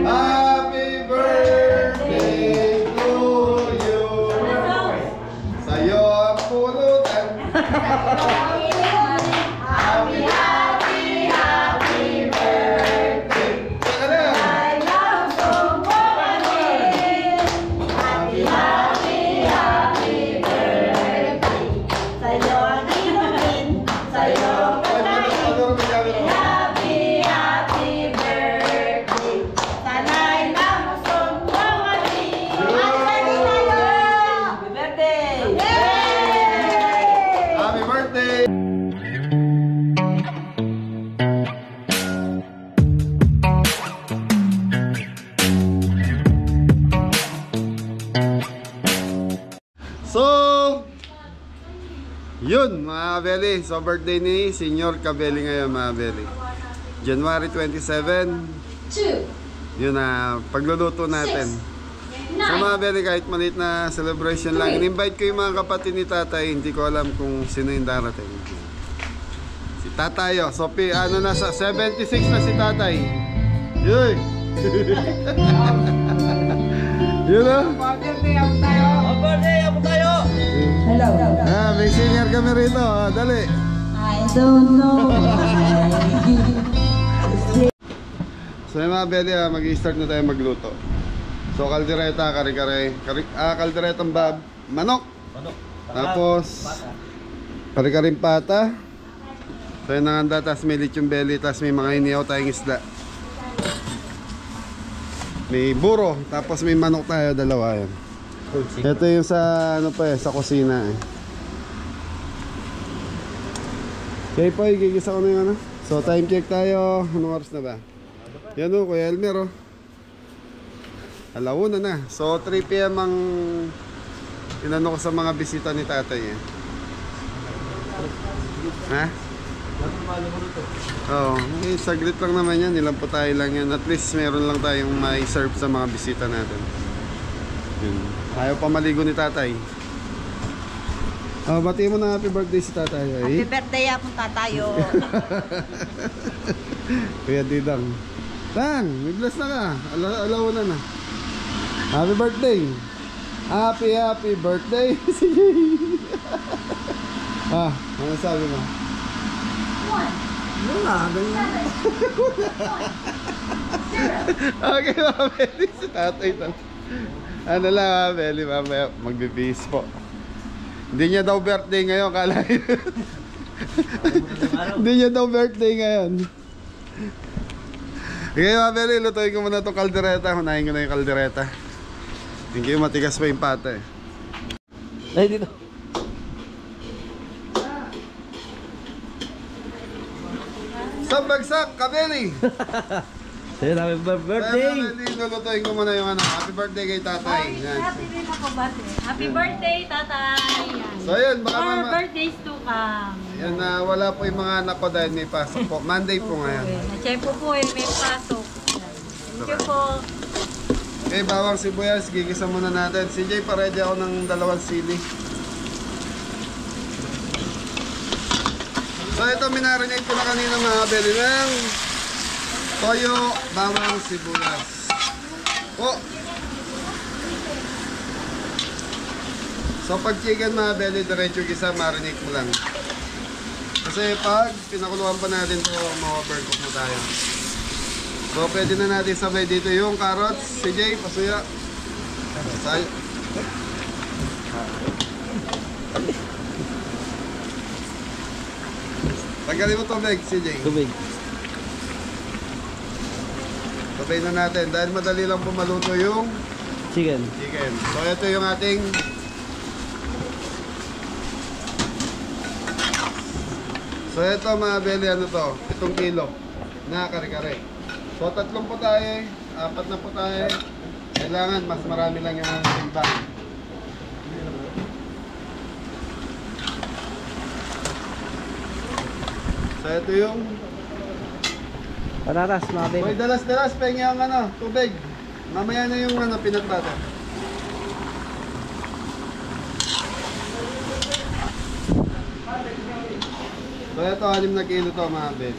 Happy birthday to you. Sa'yo ang pulutan. Happy, happy, happy birthday. I love so much. Happy, happy, happy birthday. Sa'yo ang inumin, sa'yo ang pagkain. Happy, happy birthday. Sana'y namusong mawali. Happy birthday! Happy birthday. So, yun mga kabeli. So, birthday ni Senior Kabeli ngayon mga kabeli. January 27. Yun na, pagluluto natin. So mga kabeli, kahit maliit na celebration lang. In-invite ko yung mga kapatid ni tatay. Hindi ko alam kung sino yung darating. Si tatayo. So, ano na sa 76 na si tatay. Yun. Yun o. Hello. May senior kami rito. Dali. I don't know. So yung mga beli, mag-i-start na tayo magluto. So kaldereta, kare-kare, kalderetang manok. Tapos kare-karing pata. So yung nanganda, tapos may lechong belly, tapos may mga inihaw tayong isda. May buro, tapos may manok tayo, dalawa yan. Ito yung sa ano pa sa kusina eh. Okay po, igigisa ko na yung ano. So time check tayo. Anong oras na ba? Yan o, Kuya Elmer o. Alauna na. So 3 PM ang inano ko sa mga bisita ni tatay eh. Ha? Oo, saglit lang naman yan. Ilan po tayo lang yan. At least meron lang tayong may serve sa mga bisita natin. Yun. Ayaw pa maligo ni tatay. Batiin mo na happy birthday si tatay. Happy birthday akong tatayo. Kuya Didang. Tang, may bless na ka. Alauna na. Happy birthday. Happy birthday. Sige. Ano sabi mo? Ganyan. Okay, mga Beli. Si tatay lang. Ano lang, mga Beli. Mamaya magbibihis po. Hindi niya daw birthday ngayon. Kala hindi niya daw birthday ngayon. Okay, mga Beli. Lutuin ko muna itong kaldereta. Hunahin ko na yung kaldereta. Hindi yung matigas pa yung pata eh. Ay, dito. Sambagsak, Kabeli! Sa'yo namin birthday! Kabeli, lulutuin ko muna yung ano. Happy birthday kay tatay. Yan. Happy rin ako bate. Happy birthday, tatay! Yan. So yun, baka More birthdays to come. yan na wala po yung mga anak ko dahil may pasok po. Monday po ngayon. Na-check po eh, may pasok. Thank you po. Okay, bawang sibuyas, gigisa muna natin. CJ, pa-ready ako ng 2 sili. So ito, minarinate ko na kanina mga kabeli ng toyo, bawang, sibuyas. So pag chicken mga kabeli, diretso gisa, marinate mo lang. Kasi pag pinakuluan pa natin ito, ma-overcook na tayo. So pwede na natin sabay dito yung carrots. CJ, pasuya. Sayo. Tanggalin mo tubig, CJ. Tubig. Sabay na natin. Dahil madali lang pumaluto yung Chicken. chicken. So ito yung ating So ito mga beli, ano to? Itong kilo na kare-kare. So 3 po tayo, 4 na po tayo. Kailangan mas marami lang yung mga timbang. So ito yung Patatas, mga baby. Hoy, dalas-dalas, pengi ang ano, tubig. Mamaya na yung ano, peanut butter. So ito, 6 na kilo to mga beli.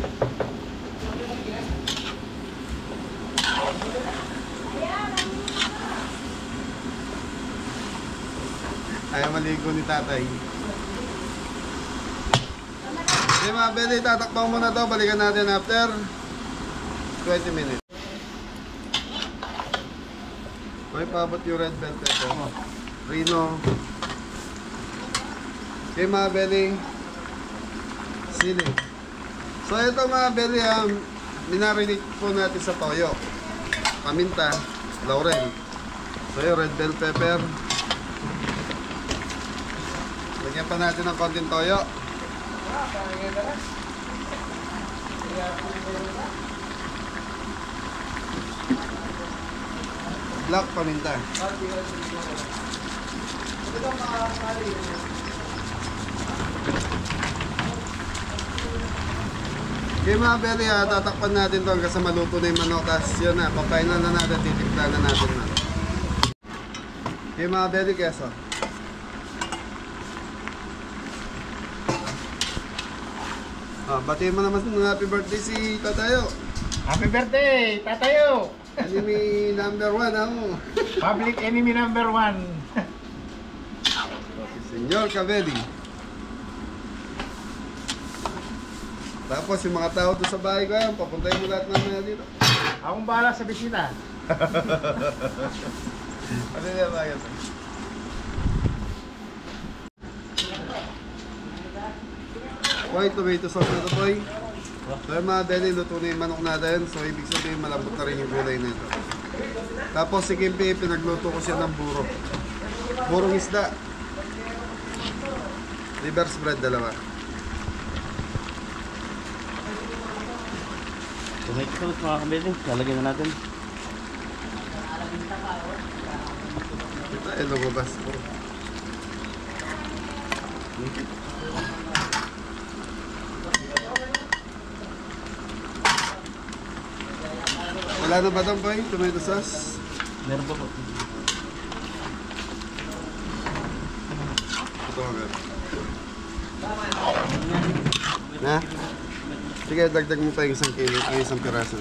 Ayaw maligo ni tatay. Okay mga beli, tatakpan muna to. Balikan natin after 20 minutes. Okay, paabot yung red bell pepper. Rino. Okay mga beli, sili. So ito mga beli, minarinig po natin sa toyo. Paminta, laurel. So yung red bell pepper. Lagyan pa natin ng konting toyo. Black paminta. Okay mga beli, tatakpan natin ito hanggang sa maluto na yung manok. Tapos yun na, papainin na natin, titikla na natin na. Okay mga beli, keso. Batiin mo naman ng happy birthday si Tatayo. Happy birthday, Tatayo! Enemy number 1 ako. Public enemy number 1. Senyor Caveli. Tapos yung mga tao doon sa bahay ko yan, papuntahin mo lahat mamaya dito. Akong bahala sa bisita. Ano yan ba yan? White tomato sauce na ito, boy. So yung mga deli, luto na yung manok natin. So ibig sabihin malambot na rin yung gulay na ito. Tapos si Kimpi, pinagluto ko siya ng buro. Burong isda. Liver spread, dalawa. Tomato sauce mga kabili. Lalagyan na natin. Ay, lumabas po. Wala na ba doon, boy? Tomato sauce? Meron pa po. Ito nga. Na? Sige, dagdag mo pa yung isang kilo, ay isang piraso.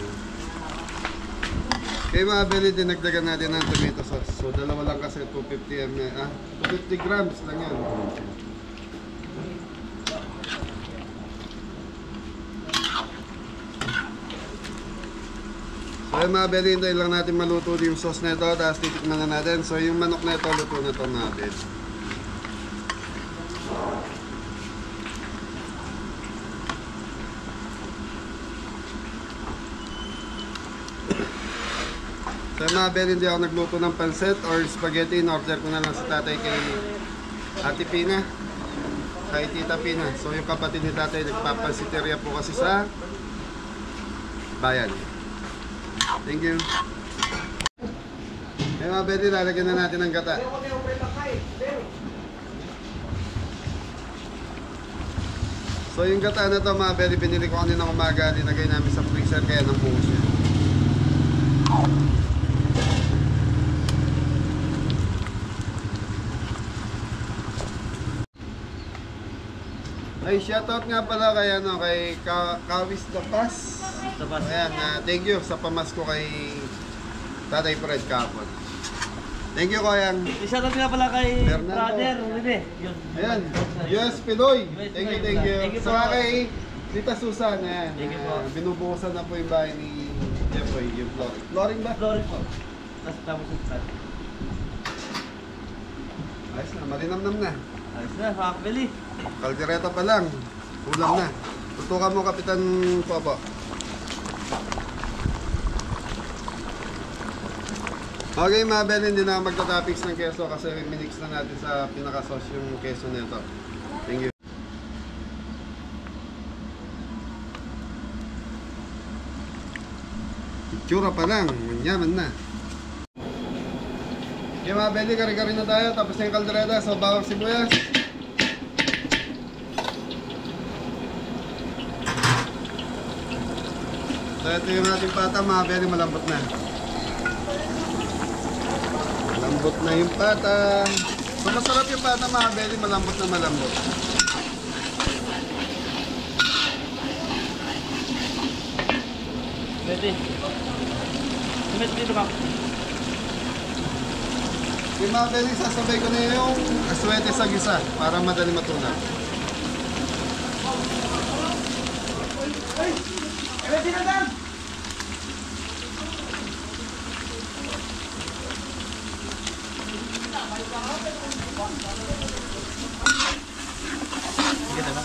Okay mga beli, dinagdagan natin ng tomato sauce. So dalawa lang kasi 250 ml, 250 grams lang yan. So yung mga beli, hintayin lang natin maluto yung sauce na ito, tapos titikman na natin. So yung manok na ito, luto na ito mga beli. So mga beli, hindi ako nagluto ng pansit or spaghetti. In-order ko na lang sa tatay kay Ate Pina, kay Tita Pina. So yung kapatid ni tatay nagpapansiteria po kasi sa bayan. Thank you. Okay mga beli, lalagyan na natin ng gata. So yung gata na to mga beli, binili ko kanina ng umaga. Linagay namin sa freezer kaya nang buhos yan. Ay, shoutout nga pala kay Kawis the Pass. Ayan, thank you sa pamasko kay Tatay Fred kahapon. Thank you, Koyang. Shoutout nga pala kay Fernando. brother Rene. Yun. Ayan, US Pinoy. Thank you, thank you. Thank you po. Saka kay Tita Susan, ayan. Thank you po. Binubuhusan na po yung bahay ni Jeffoy, yung flooring. Flooring ba? Glory po. Tapos yung start. Ayos na, malinamnam na. Ayos na, mga kabili. Kaldereta pa lang. Kulang na. Tutukan mo, Kapitan Popo. Okay mga Ben, hindi na magta-topics ng keso kasi minix na natin sa pinaka-sauce yung keso nito. Thank you. Itsura pa lang, manyaman na. Okay mga Ben, kari-kari na tayo. Tapos na yung kaldereta, so bawang sibuyas. So ito yung ating pata mga Ben, malambot na. Malambot na yung pata. So masarap yung pata mga belly, malambot na malambot. Pwede. Tumit dito ka. Yung mga Beli, sasabay ko na yung aswete sa gisa para madali matunaw.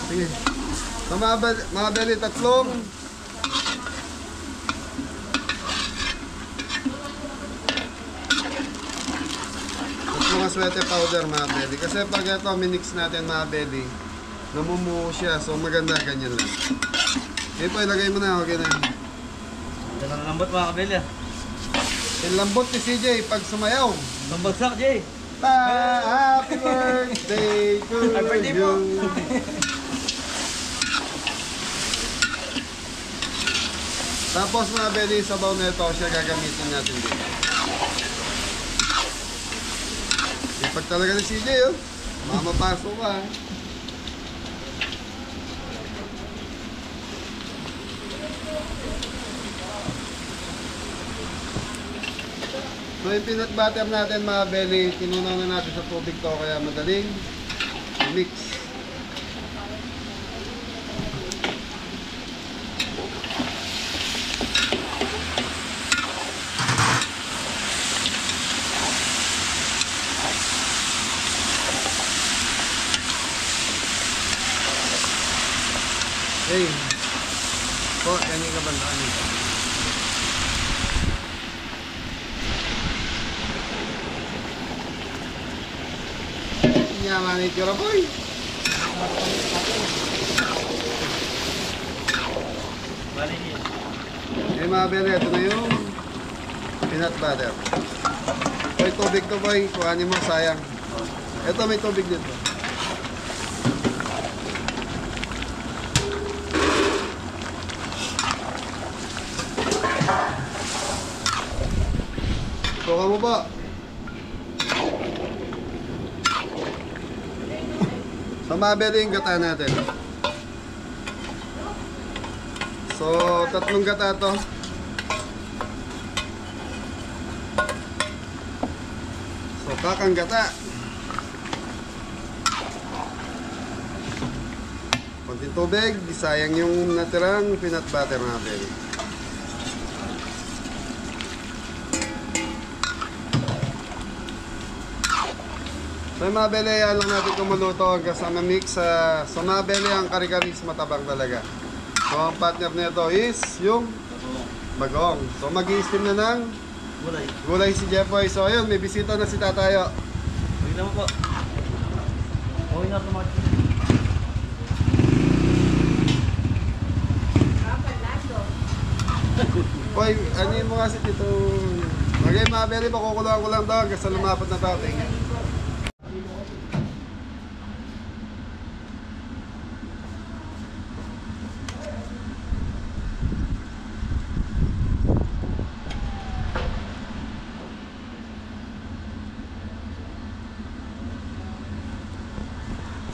Sige. So mga Beli, tatlong aswete powder mga Beli. Kasi pag ito minix natin mga Beli, namumuo siya. So maganda ganyan lang. Yun po, ilagay mo na. Okay na yun. Yan ang lambot mga kabeli ah. Yung lambot ni CJ pag sumayaw. Pambagsak, Jay. Happy birthday to you. Tapos mga Beli, sabaw na ito siya gagamitin natin dito. Ipag talaga ni CJ, oh. Mamapasok ka. So yung peanut butter natin mga Beli, tinunaw na natin sa tubig to kaya madaling mix. Hey, po, yan yung kabandaan nito. Yaman ito na boy. Bali niya. Eh mga Beli, ito na yung peanut butter. Boy, tubig to boy, kuhanin mo, sayang. Ito may tubig dito. Suka mo po. So mga Beli yung gata natin. So tatlong gata to. So kakang gata. Konting tubig, sayang yung natirang peanut butter mga Beli. So mga Beli, yan lang natin kumuluto hanggang sa ma-mix. So mga Beli, ang kari-karis matabang talaga. So ang partner nito is yung bagong. So mag-i-steam na ng Gulay. gulay si Jeffoy. So ayun, may bisita na si Tatayo. Tignan mo po. Okay na ito mga Boy, ano yun mo nga si Tito? Okay mga Beli, pakukulang ko lang daw hanggang sa lumapot na dating.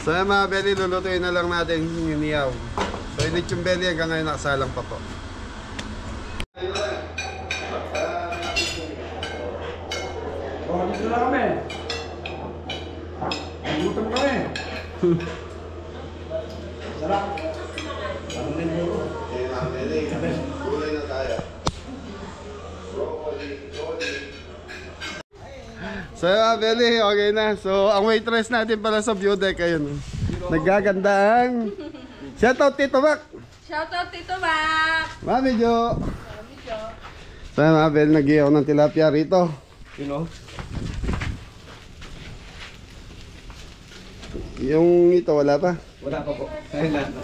So yan mga Beli, lulutuin na lang natin yung niyaw. So yung lechong Beli hanggang ngayon nakasalang pa po. Oh, dito na kami. Gutom kami. Sarap. Parang din mo. Okay mga Beli, gulay na tayo. So mga Beli, okay na. So ang waitress natin pala sa view deck, ayun. Naggaganda ang shoutout Tito Mac. Shoutout Tito Mac! Mami Jo. So mga Beli, nag-iyaw ng tilapia rito. You know? Yung ito wala pa. Wala pa po. Ayun lahat na.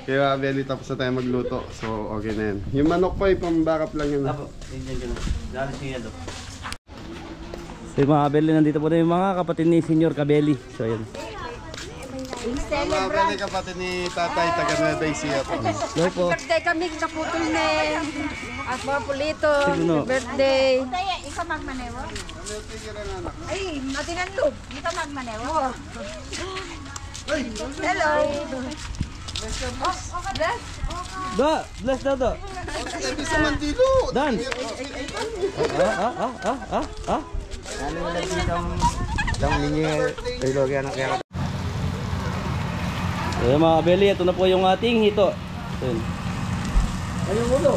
Kaya mga Beli, tapos na tayo magluto. So okay na yan. Yung manok pa, pang-backup lang yun. Apo, yan. Dali siya doon. So yung mga kabeli, nandito po na yung mga kapatid ni Senior Kabeli. So yun. Mga Beli, kapatid ni Tatay, taga Nueva Ecija po. Hello po. Birthday kami, kaputol na at mga pulito. Sino? Birthday. Tayo, ikaw magmanewo? Ay, matinanlog. Ikaw magmanewo? Hello. Bless. Da! Bless na to! Sabi sa Mandilo. Dan! Ano mo lang itong ninyo ilog yan kaya. So yung mga kabeli, ito na po yung ating hito. Ayun. Ay, yung ulo.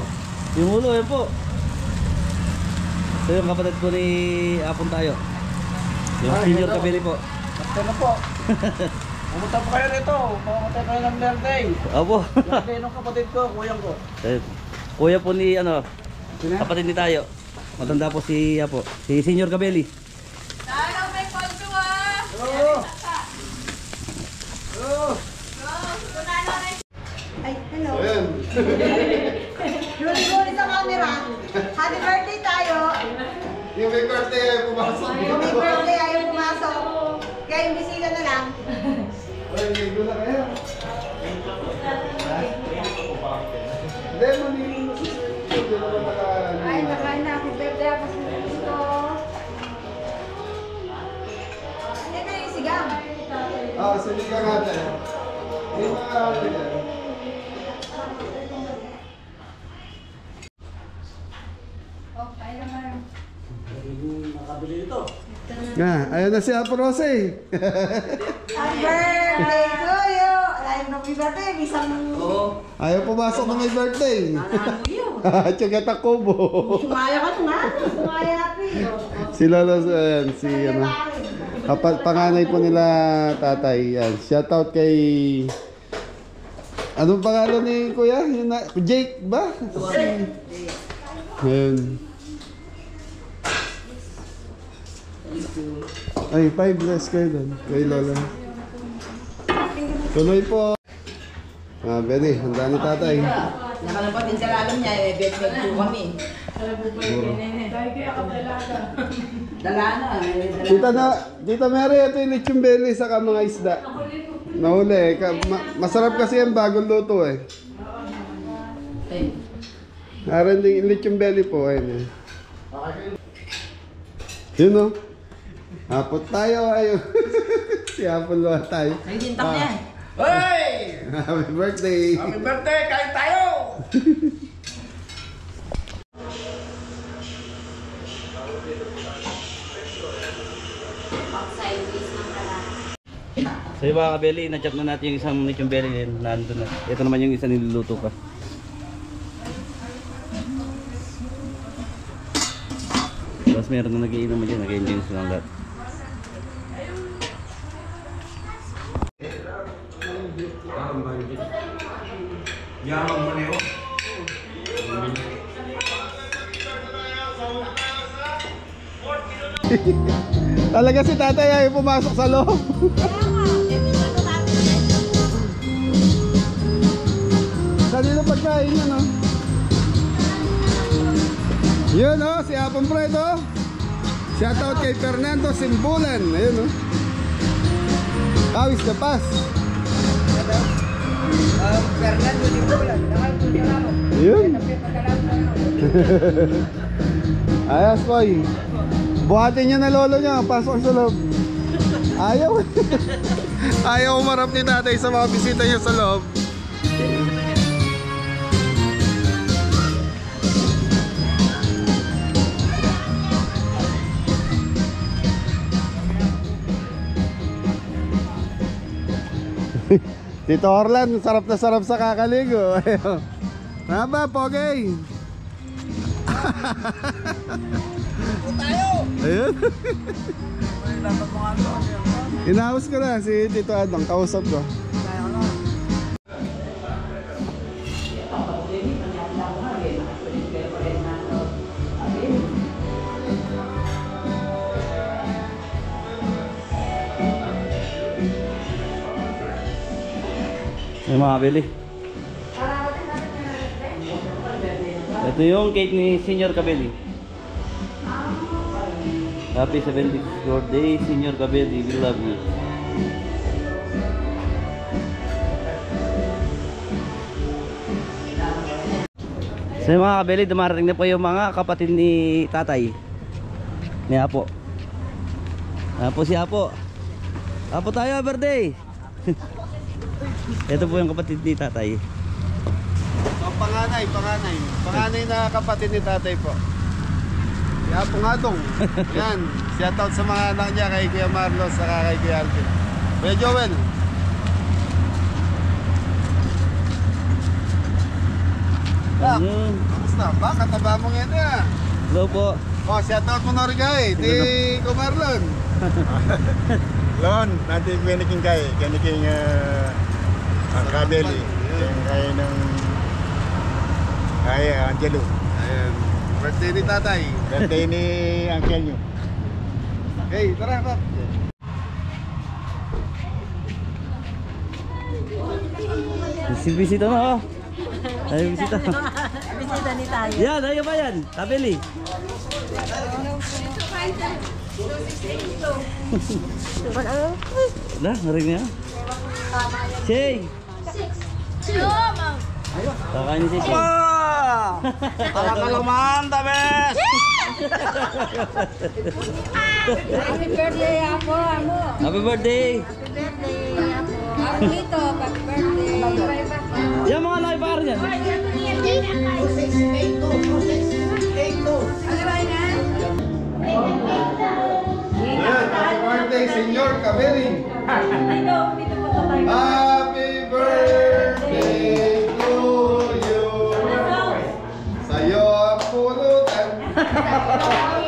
Yung ulo, yan po. So yung kapatid po ni Apon tayo. Yung senior kabeli po. Ito na po. Pumunta po kayo rito. Pumunta kayo ng birthday. Opo. Birthday ng kapatid ko, kuyang ko. Ayun. Kuya po ni ano, kapatid ni tayo. Matanda po si Apo, si senior kabeli. Talo, may konso ah! Oo. Ay, hello. Ayan. Luli-luli sa camera. Happy birthday tayo. Yung may birthday ay pumasok. Yung may birthday ayaw pumasok. Kaya yung bisita na lang. Ay, ligo na kayo. Hindi, manilin mo sa sir. Hindi naman nakaano. Ay, nakain na. Happy birthday ako sa gusto. Hindi na yung sigang. Sige ka natin. Hindi mga ano yan. Ayan na si Apo Rose. Happy birthday to you. Ayaw na may birthday. Isang... Ayaw pumasok na may birthday. Tsaga Takobo. Sumaya ka ito nga. Sumaya happy. Si Lolo, ayan, si ano. Panganay po nila tatay. Yan. Shoutout kay... Anong pangalan ni Kuya? Yun na, Jake ba? Ayun. Ay, 5 less kayo doon. Kay Lola. Tuloy po. Benny, handa ni tatay. Nakalapat din sa lalong niya, bet-bet po kami. Dala na. Tita Mary, ito yung lechon belly sa mga isda. Nahuli. Masarap kasi yan bagong luto eh. Naran din yung lechon belly po. Ayun eh. Yun o. Hapot tayo. Ayun. Si Hapon luha tayo. Ay, dintak niya. Hey! Happy birthday. Happy birthday! Kain tayo! So yung mga kabeli, na-chop na natin yung isang lechon belly din. Nandun na. Ito naman yung isa niluluto pa. Tapos meron na nag-iinom dyan. Nag-enjoy silang lahat. Yaman mo na yun. Talaga si tatay ay pumasok sa loob. Kanino pagkain yun o? Yun o, si Apong Fredo. Shoutout kay Fernando Simbulan. Ayun o. Kawis na pas. Fernando di Bulan. Yun. Ayos boy. Buhatin niya na lolo niya. Pasok sa loob. Ayaw. Ayaw umarap ni tatay sa mga bisita niya sa loob. Tito Orlan, sarap na sarap sa kakaligo. Haba, Pogay. Ayun. Inaus ko na si Tito Adang, kausap ko. Yung mga kabeli. Ito yung cake ni Senior Kabeli. Happy 70th birthday, Senior Kabeli. We love you. So yung mga kabeli, dumarating na po yung mga kapatid ni tatay. Ni Apo. Apo si Apo. Apo tayo, birthday. Ito po yung kapatid ni tatay. So, panganay na kapatid ni tatay po. Si Apong Adong. Yan. Shoutout sa mga anak niya kay Kuya Marlos saka kay Kuya Alvin. Kuya Joel. Ayun. Kamusta? Ba? Kataba mo ngayon ya. Hello po. Oh, shoutout mo na rin kay. Di Kuya Marlon. Lon, natin kiniking kay. Kiniking Kabeli. Kaya ng kay Angelo. Ayan. Birthday ni tatay. Birthday ni Uncle nyo. Hey, tara pa. Bisita na oh. Ay, bisita. Bisita ni tayo. Yan, ayo ba yan? Kabeli. Dah, narinig niya. Shay! Kakain si Shay. Tara ka laman, tabes! Happy birthday ako, amo. Happy birthday! Happy birthday ako. Ako dito, happy birthday. Yan mga live bar niyan. Ayan, happy birthday, Senyor Kabeli. Happy birthday to you. Sa'yo ang pulutan. Teka na.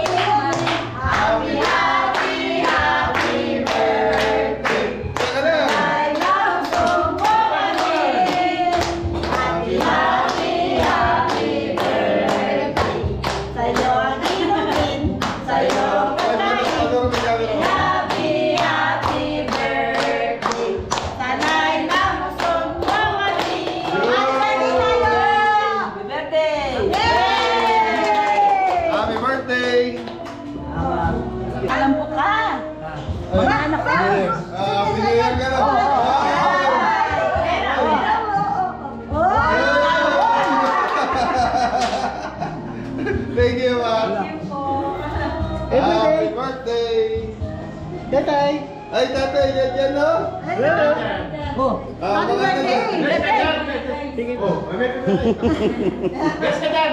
Happy birthday! Alam po ka. Mga anak ka. Pilihan ka na. Thank you, ma. Happy birthday! Tatay. Ay, tatay, yan, no? Oh. Happy birthday! Oh, Bless ka daw.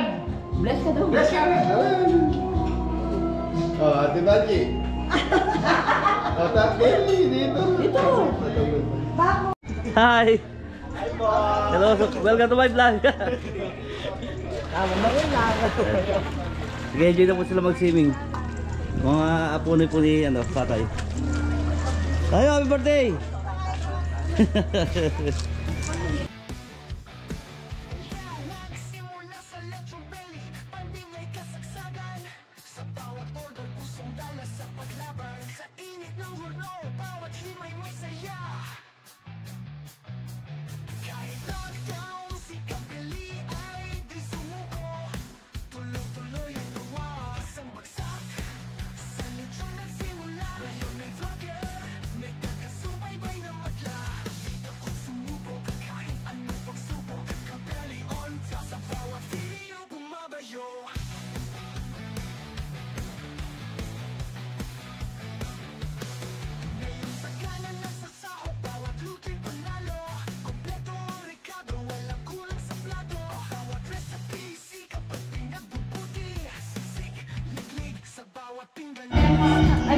oh, Ate Bachi. Oh, tatay, dito. Hi! Hello, welcome to my vlog. Sige, enjoy na po sila mag-swimming. Mga apunay po ni tatay. Tayo, happy birthday!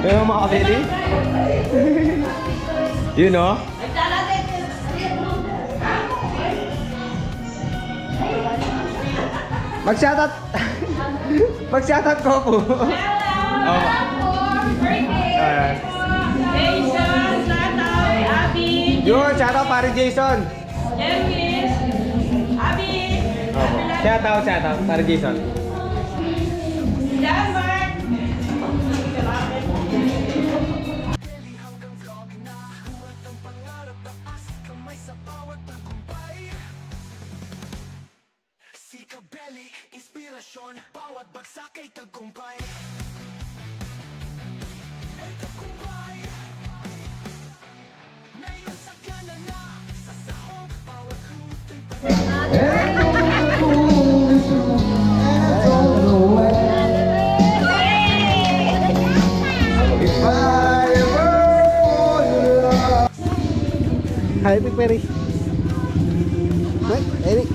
Pero mga kabili? Yun o? Mag-shoutout! Mag-shoutout ko po! Yun, shoutout pare Jason! Shoutout pare Jason! Inspirasyon, bawat bagsak ay tagumpay. Ngayon sa kanana, sa sahong bawat luto'y Hi, Epic Perry! Hi, Eric!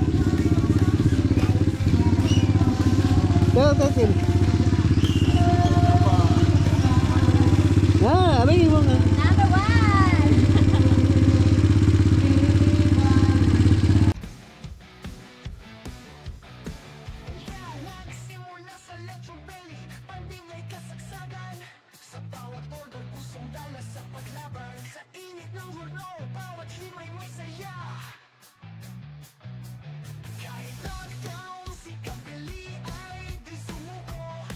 Tell, Sabi mo nga. Number 1! Nagsimula sa Electro Belly, pandingay kasagsagan. Sa bawat order, pusong dala sa paglaban. Sa init ng horno, bawat himay may saya. Kahit lockdown, si Kabeli ay di sumuko.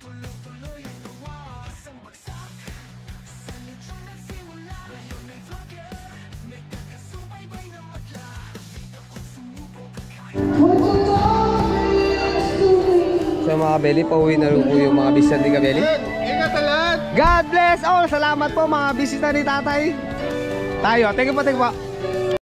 Tuloy-tuloy ang tuwas ang bagsak. Sa lechon nagsimula, ngayon may vlogger. May kakasubaybay na madla. Dito ko sumubok kahit So mga kabeli, pauwi na rin po yung mga bisita ni Kabeli. Ingat na lahat! God bless all! Salamat po mga bisita ni tatay. Tayo, thank you po, thank you po.